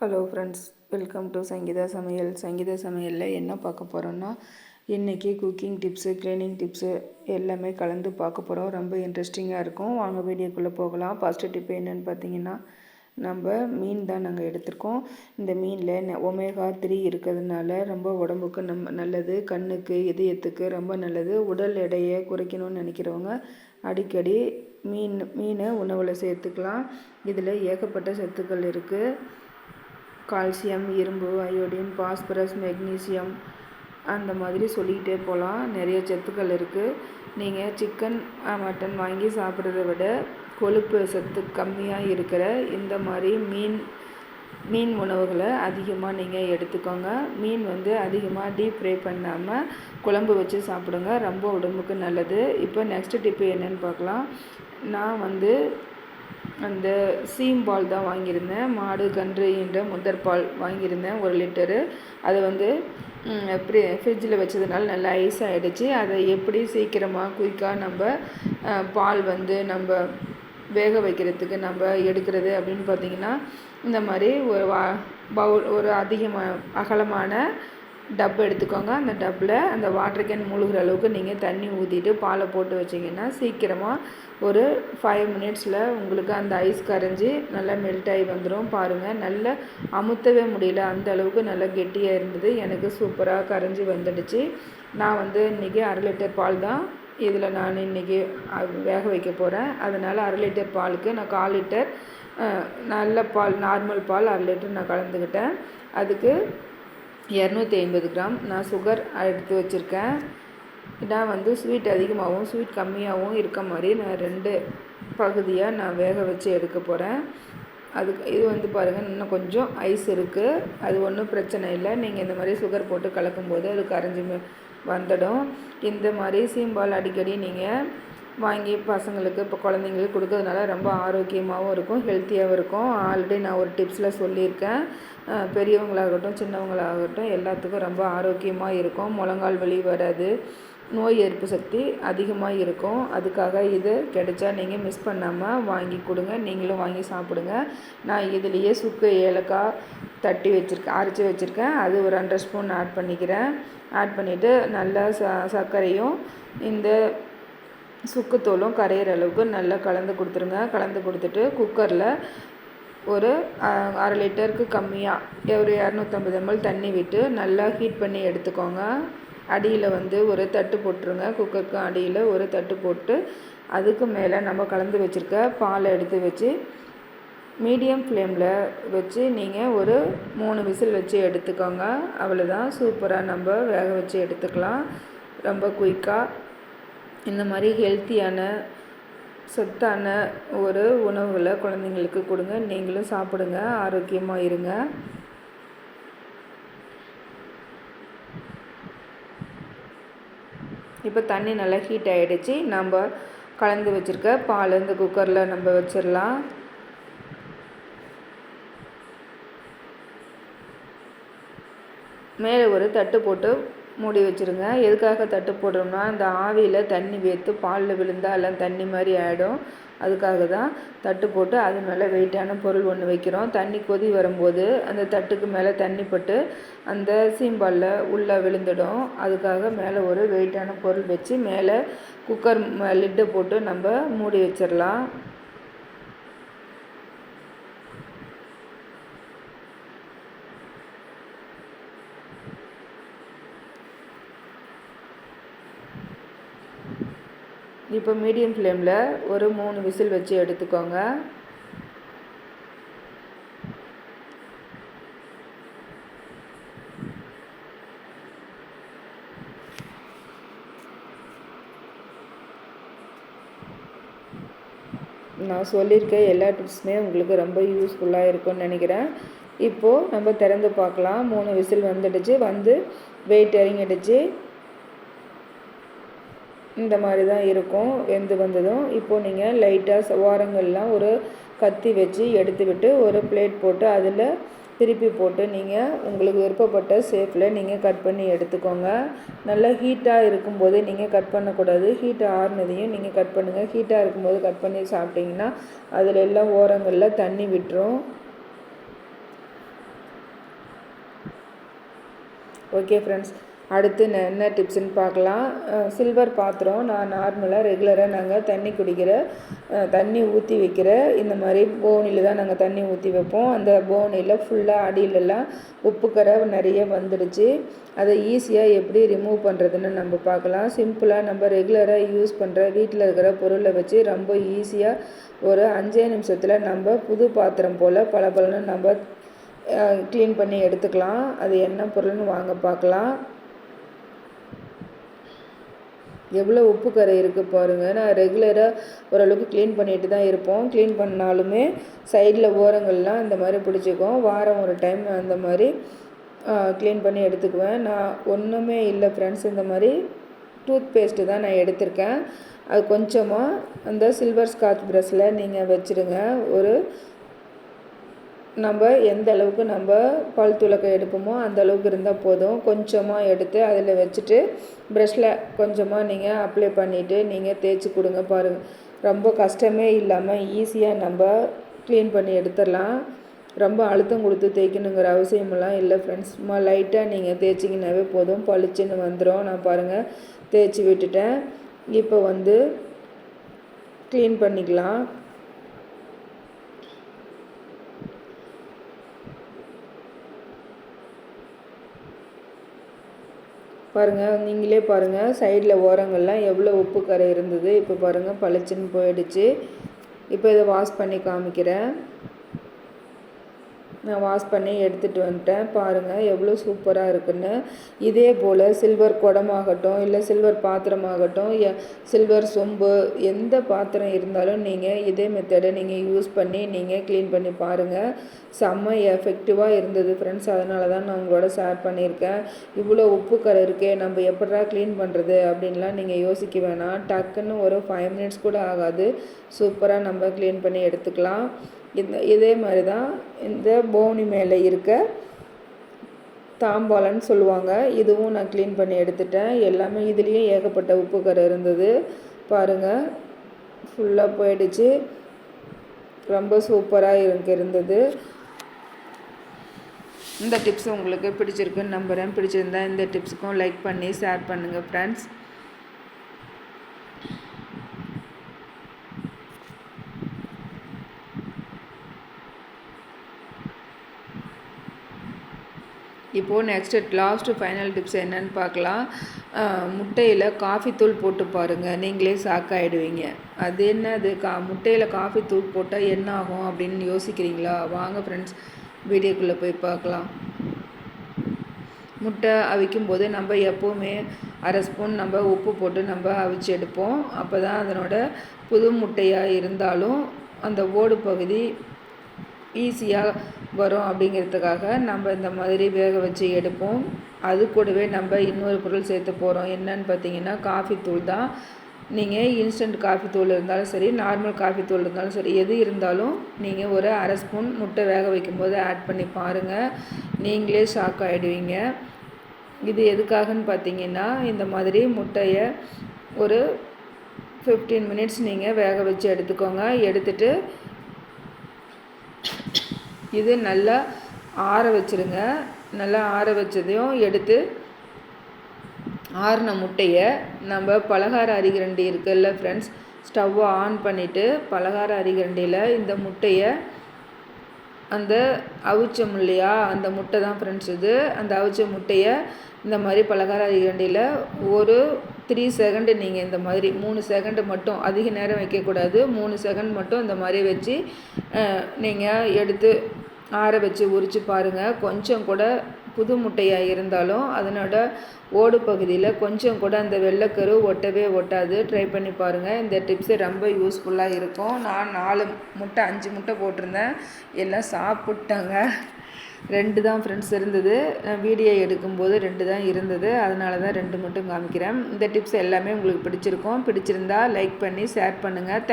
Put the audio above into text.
Hello friends, welcome to Sangeetha சமையல். சங்கீதா சமையலில் என்ன பார்க்க போகிறோன்னா, இன்றைக்கி குக்கிங் டிப்ஸு, க்ளீனிங் டிப்ஸு எல்லாமே கலந்து பார்க்க போகிறோம். ரொம்ப இன்ட்ரெஸ்டிங்காக இருக்கும். வாங்க வீடியோக்குள்ளே போகலாம். ஃபஸ்ட்டு டிப்பு என்னென்னு பார்த்தீங்கன்னா, நம்ம மீன் தான் நாங்கள் எடுத்திருக்கோம். இந்த மீனில் ஒமேகா 3 இருக்கிறதுனால ரொம்ப உடம்புக்கு நல்லது, கண்ணுக்கு, இதயத்துக்கு ரொம்ப நல்லது. உடல் எடையை குறைக்கணும்னு நினைக்கிறவங்க அடிக்கடி மீனை உணவில் சேர்த்துக்கலாம். இதில் ஏகப்பட்ட சத்துக்கள் இருக்குது. கால்சியம், இரும்பு, அயோடின், பாஸ்பரஸ், மெக்னீசியம் அந்த மாதிரி சொல்லிக்கிட்டே போகலாம். நிறைய சத்துக்கள் இருக்குது. நீங்கள் சிக்கன், மட்டன் வாங்கி சாப்பிட்றத விட கொழுப்பு சத்து கம்மியாக இருக்கிற இந்த மாதிரி மீன் உணவுகளை அதிகமாக நீங்கள் எடுத்துக்கோங்க. மீன் அதிகமாக டீப் ஃப்ரை பண்ணாமல் குழம்பு வச்சு சாப்பிடுங்க. ரொம்ப உடம்புக்கு நல்லது. இப்போ நெக்ஸ்ட் டிப்பு என்னென்னு பார்க்கலாம். நான் அந்த சீம்பால் தான் வாங்கியிருந்தேன். மாடு கன்று என்ற முதற்பால் வாங்கியிருந்தேன் 1 லிட்டரு. அது ஃப்ரிட்ஜில் வச்சதுனால நல்லா ஐஸ் ஆகிடுச்சு. அதை எப்படி சீக்கிரமாக குயிக்காக நம்ம பால் நம்ம வேக வைக்கிறதுக்கு நம்ம எடுக்கிறது அப்படின்னு பார்த்திங்கன்னா, இந்த மாதிரி ஒரு அகலமான டப்பு எடுத்துக்கோங்க. அந்த டப்பில் அந்த வாட்டர் கேன் மூழ்கிற அளவுக்கு நீங்கள் தண்ணி ஊற்றிட்டு பாலை போட்டு வச்சிங்கன்னா சீக்கிரமாக ஒரு 5 மினிட்ஸில் உங்களுக்கு அந்த ஐஸ் கரைஞ்சி நல்லா மெல்ட் ஆகி வந்துடும். பாருங்கள், நல்லா அமுத்தவே முடியல, அந்த அளவுக்கு நல்லா கெட்டியாக இருந்தது. எனக்கு சூப்பராக கரைஞ்சி வந்துடுச்சு. நான் இன்றைக்கி 1/2 லிட்டர் பால் தான் இதில் நான் இன்றைக்கி வேக வைக்க போகிறேன். அதனால் 1/2 லிட்டர் பாலுக்கு நான் 1/4 லிட்டர் நல்ல பால், நார்மல் பால் 1/2 லிட்டர் நான் கலந்துக்கிட்டேன். அதுக்கு 250 கிராம் நான் சுகர் எடுத்து வச்சுருக்கேன். நான் ஸ்வீட் அதிகமாகவும் ஸ்வீட் கம்மியாகவும் இருக்க மாதிரி நான் 2 பகுதியாக நான் வேக வச்சு எடுக்க போகிறேன். அதுக்கு இது பாருங்கள், இன்னும் கொஞ்சம் ஐஸ் இருக்குது. அது ஒன்றும் பிரச்சனை இல்லை. நீங்கள் இந்த மாதிரி சுகர் போட்டு கலக்கும்போது அது கரைஞ்சி வந்துடும். இந்த மாதிரி சீம்பால் அடிக்கடி நீங்கள் வாங்கி பசங்களுக்கு, இப்போ குழந்தைங்களுக்கு கொடுக்கறதுனால ரொம்ப ஆரோக்கியமாகவும் இருக்கும், ஹெல்த்தியாகவும் இருக்கும். ஆல்ரெடி நான் ஒரு டிப்ஸில் சொல்லியிருக்கேன். பெரியவங்களாகட்டும் சின்னவங்களாகட்டும் எல்லாத்துக்கும் ரொம்ப ஆரோக்கியமாக இருக்கும். முழங்கால் வலி வராது, நோய் எதிர்ப்பு சக்தி அதிகமாக இருக்கும். அதுக்காக இது கிடைச்சா நீங்கள் மிஸ் பண்ணாமல் வாங்கி கொடுங்க. நீங்களும் வாங்கி சாப்பிடுங்க. நான் இதுலேயே சுக்கு, ஏலக்காய் தட்டி வச்சுருக்கேன், அரைச்சி வச்சுருக்கேன். அது ஒரு 2 ஸ்பூன் ஆட் பண்ணிக்கிறேன். ஆட் பண்ணிவிட்டு நல்லா சர்க்கரையும் இந்த சுக்குத்தூளும் கரையிற அளவுக்கு நல்லா கலந்து கொடுத்துருங்க. கலந்து கொடுத்துட்டு குக்கரில் ஒரு 1/2 லிட்டருக்கு கம்மியாக ஒரு 250 ml தண்ணி விட்டு நல்லா ஹீட் பண்ணி எடுத்துக்கோங்க. அடியில் ஒரு தட்டு போட்டுருங்க. குக்கருக்கு அடியில் ஒரு தட்டு போட்டு அதுக்கு மேலே நம்ம கலந்து வச்சுருக்க பாலை எடுத்து வச்சு மீடியம் ஃப்ளேமில் வச்சு நீங்கள் ஒரு 3 விசில் வச்சு எடுத்துக்கோங்க. அவ்வளோதான், சூப்பராக நம்ம வேக வச்சு எடுத்துக்கலாம். ரொம்ப குயிக்காக இந்த மாதிரி ஹெல்த்தியான சத்தான ஒரு உணவுகளை குழந்தைங்களுக்கு கொடுங்க. நீங்களும் சாப்பிடுங்க, ஆரோக்கியமாக இருங்க. இப்போ தண்ணி நல்லா ஹீட் ஆகிடுச்சு. நம்ம கலந்து வச்சுருக்க பால் இந்த குக்கரில் நம்ம வச்சிடலாம். மேலே ஒரு தட்டு போட்டு மூடி வச்சுருங்க. எதுக்காக தட்டு போடுறோம்னா, அந்த ஆவியில் தண்ணி வேர்த்து பாலில் விழுந்தால் எல்லாம் தண்ணி மாதிரி ஆகிடும். அதுக்காக தான் தட்டு போட்டு அது மேலே வெயிட்டான பொருள் ஒன்று வைக்கிறோம். தண்ணி கொதி வரும்போது அந்த தட்டுக்கு மேலே தண்ணி பட்டு அந்த சீம்பாலில் உள்ளே விழுந்துடும். அதுக்காக மேலே ஒரு வெயிட்டான பொருள் வச்சு மேலே குக்கர் லிட்டை போட்டு நம்ம மூடி வச்சிடலாம். இப்போ மீடியம் ஃப்ளேமில் ஒரு 3 விசில் வச்சு எடுத்துக்கோங்க. நான் சொல்லியிருக்க எல்லா டிப்ஸுமே உங்களுக்கு ரொம்ப யூஸ்ஃபுல்லாக இருக்கும்னு நினைக்கிறேன். இப்போது நம்ம திறந்து பார்க்கலாம். 3 விசில் வந்துடுச்சு, வெயிட் இறங்கிடுச்சு. இந்த மாதிரி தான் இருக்கும் வெந்து வந்ததும். இப்போது நீங்கள் லைட்டாக ஓரங்கள்லாம் ஒரு கத்தி வச்சு எடுத்து விட்டு ஒரு பிளேட் போட்டு அதில் திருப்பி போட்டு நீங்கள் உங்களுக்கு விருப்பப்பட்ட ஷேப்பில் நீங்கள் கட் பண்ணி எடுத்துக்கோங்க. நல்லா ஹீட்டாக இருக்கும்போது நீங்கள் கட் பண்ணக்கூடாது. ஹீட் ஆறுனதையும் நீங்கள் கட் பண்ணுங்கள். ஹீட்டாக இருக்கும்போது கட் பண்ணி சாப்பிட்டிங்கன்னா அதில் எல்லாம் ஓரங்களில் தண்ணி விட்டுரும். ஓகே ஃப்ரெண்ட்ஸ், அடுத்து என்ன டிப்ஸ்ன்னு பார்க்கலாம். சில்வர் பாத்திரம் நான் நார்மலாக ரெகுலராக நாங்கள் தண்ணி ஊற்றி வைக்கிற இந்த மாதிரி போனியில் தான் நாங்கள் தண்ணி ஊற்றி வைப்போம். அந்த போனியில் ஃபுல்லாக அடியிலெல்லாம் உப்பு கரை நிறைய வந்துடுச்சு. அதை ஈஸியாக எப்படி ரிமூவ் பண்ணுறதுன்னு நம்ம பார்க்கலாம். சிம்பிளாக நம்ம ரெகுலராக யூஸ் பண்ணுற வீட்டில் இருக்கிற பொருளை வச்சு ரொம்ப ஈஸியாக ஒரு 5 நிமிஷத்தில் நம்ம புது பாத்திரம் போல் பளபளன்னு நம்ம க்ளீன் பண்ணி எடுத்துக்கலாம். அது என்ன பொருள்னு வாங்க பார்க்கலாம். எவ்வளோ உப்பு கரை இருக்குது பாருங்கள். நான் ரெகுலராக ஓரளவுக்கு க்ளீன் பண்ணிட்டு தான் இருப்போம். க்ளீன் பண்ணாலுமே சைடில் ஓரங்கள்லாம் இந்த மாதிரி பிடிச்சிக்கும். வாரம் ஒரு டைம் அந்த மாதிரி க்ளீன் பண்ணி எடுத்துக்குவேன். நான் ஒன்றுமே இல்லை ஃப்ரெண்ட்ஸ், இந்த மாதிரி டூத் பேஸ்ட்டு தான் நான் எடுத்திருக்கேன். அது கொஞ்சமாக அந்த சில்வர் ஸ்காட்ச் ப்ரஷ்ஷில் நீங்கள் வச்சுருங்க. நம்ம எந்த அளவுக்கு நம்ம பல் துலக்க எடுப்போமோ அந்த அளவுக்கு இருந்தால் போதும். கொஞ்சமாக எடுத்து அதில் வச்சுட்டு ப்ரஷ்ஷில் கொஞ்சமாக நீங்கள் அப்ளை பண்ணிவிட்டு நீங்கள் தேய்ச்சி கொடுங்க பாருங்கள். ரொம்ப கஷ்டமே இல்லாமல் ஈஸியாக நம்ம க்ளீன் பண்ணி எடுத்துடலாம். ரொம்ப அழுத்தம் கொடுத்து தேய்க்கணுங்கிற அவசியமெல்லாம் இல்லை ஃப்ரெண்ட்ஸ். சும்மா லைட்டாக நீங்கள் தேய்ச்சிங்கனாவே போதும், பளிச்சுன்னு வந்துடும். நான் பாருங்கள் தேய்ச்சி விட்டுட்டேன். இப்போ க்ளீன் பண்ணிக்கலாம். பாருங்கள், நீங்களே பாருங்கள் சைடில் ஓரங்கள்லாம் எவ்வளோ உப்பு கரை இருந்தது. இப்போ பாருங்கள் பளிச்சுன்னு போயிடுச்சு. இப்போ இதை வாஷ் பண்ணி காமிக்கிறேன். நான் வாஷ் பண்ணி எடுத்துகிட்டு வந்துட்டேன். பாருங்கள் எவ்வளோ சூப்பராக இருக்குன்னு. இதே போல் சில்வர் குடமாகட்டும், இல்லை சில்வர் பாத்திரமாகட்டும், சில்வர் சொம்பு, எந்த பாத்திரம் இருந்தாலும் நீங்கள் இதே மெத்தடை நீங்கள் யூஸ் பண்ணி நீங்கள் க்ளீன் பண்ணி பாருங்கள். செம்ம எஃபெக்டிவாக இருந்தது ஃப்ரெண்ட்ஸ். அதனால தான் நான் உங்களோட ஷேர் பண்ணியிருக்கேன். இவ்வளோ உப்பு கரை இருக்கே, நம்ம எப்படா க்ளீன் பண்ணுறது அப்படின்லாம் நீங்கள் யோசிக்க வேணாம். டக்குன்னு ஒரு 5 மினிட்ஸ் கூட ஆகாது. சூப்பராக நம்ம க்ளீன் பண்ணி எடுத்துக்கலாம். இதே மாதிரி தான் இந்த போனி மேலே இருக்க தாம்பாலன்னு சொல்லுவாங்க, இதுவும் நான் க்ளீன் பண்ணி எடுத்துட்டேன். எல்லாமே இதுலேயும் ஏகப்பட்ட உப்பு கரை இருந்தது. பாருங்கள் ஃபுல்லாக போயிடுச்சு. ரொம்ப சூப்பராக இருந்தது. இந்த டிப்ஸ் உங்களுக்கு பிடிச்சிருக்குன்னு நம்புகிறேன். பிடிச்சிருந்தா இந்த டிப்ஸுக்கும் லைக் பண்ணி ஷேர் பண்ணுங்கள் ஃப்ரெண்ட்ஸ். இப்போது லாஸ்ட்டு ஃபைனல் டிப்ஸ் என்னன்னு பார்க்கலாம். முட்டையில் காஃபி தூள் போட்டு பாருங்கள், நீங்களே ஷாக் ஆகிடுவீங்க. அது என்னது முட்டையில் காஃபி தூள் போட்டால் என்ன ஆகும் அப்படின்னு யோசிக்கிறீங்களா? வாங்க ஃப்ரெண்ட்ஸ் வீடியோக்குள்ளே போய் பார்க்கலாம். முட்டை அவிக்கும் போது நம்ம எப்போவுமே 1/2 ஸ்பூன் நம்ம உப்பு போட்டு நம்ம அவிச்சு எடுப்போம். அப்போ தான் அதனோட புது முட்டையாக இருந்தாலும் அந்த ஓடு பகுதி ஈஸியாக வரும் அப்படிங்கிறதுக்காக நம்ம இந்த மாதிரி வேக வச்சு எடுப்போம். அது கூடவே நம்ம இன்னொரு பொருள் சேர்த்து போகிறோம். என்னன்னு பார்த்தீங்கன்னா காஃபி தூள் தான். நீங்கள் இன்ஸ்டன்ட் காஃபி தூள் இருந்தாலும் சரி, நார்மல் காஃபி தூள் இருந்தாலும் சரி, எது இருந்தாலும் நீங்கள் ஒரு 1/2 ஸ்பூன் முட்டை வேக வைக்கும்போது ஆட் பண்ணி பாருங்கள். நீங்களே ஷாக் ஆகிடுவீங்க. இது எதுக்காகன்னு பார்த்தீங்கன்னா, இந்த மாதிரி முட்டையை ஒரு 15 மினிட்ஸ் நீங்கள் வேக வச்சு எடுத்துக்கோங்க. எடுத்துட்டு இது நல்லா ஆற வச்சுருங்க. நல்லா ஆற வச்சதையும் எடுத்து ஆறின முட்டையை நம்ம பலகார அரிகரண்டி இருக்குல்ல ஃப்ரெண்ட்ஸ், ஸ்டவ்வை ஆன் பண்ணிவிட்டு பலகார அரிகரண்டியில் இந்த முட்டையை அந்த அவிச்சம் இல்லையா, அந்த முட்டை தான் ஃப்ரெண்ட்ஸ் இது. அந்த அவிச்ச முட்டையை இந்த மாதிரி பலகார அரிகரண்டியில் ஒரு 3 செகண்டு நீங்கள் இந்த மாதிரி 3 செகண்டு மட்டும், அதிக நேரம் வைக்கக்கூடாது, 3 செகண்ட் மட்டும் இந்த மாதிரி வச்சு நீங்கள் எடுத்து ஆற வச்சு உரித்து பாருங்கள். கொஞ்சம் கூட புது முட்டையாக இருந்தாலும் அதனோட ஓடு பகுதியில் கொஞ்சம் கூட அந்த வெள்ளைக்கரு ஒட்டவே ஒட்டாது. ட்ரை பண்ணி பாருங்கள். இந்த டிப்ஸு ரொம்ப யூஸ்ஃபுல்லாக இருக்கும். நான் 4 முட்டை 5 முட்டை போட்டிருந்தேன், எல்லாம் சாப்பிட்டாங்க. 2 தான் ஃப்ரெண்ட்ஸ் இருந்தது. வீடியோ எடுக்கும்போது 2 தான் இருந்தது, அதனால தான் 2 மட்டும் காமிக்கிறேன். இந்த டிப்ஸ் எல்லாமே உங்களுக்கு பிடிச்சிருக்கும். பிடிச்சிருந்தா லைக் பண்ணி ஷேர் பண்ணுங்கள்.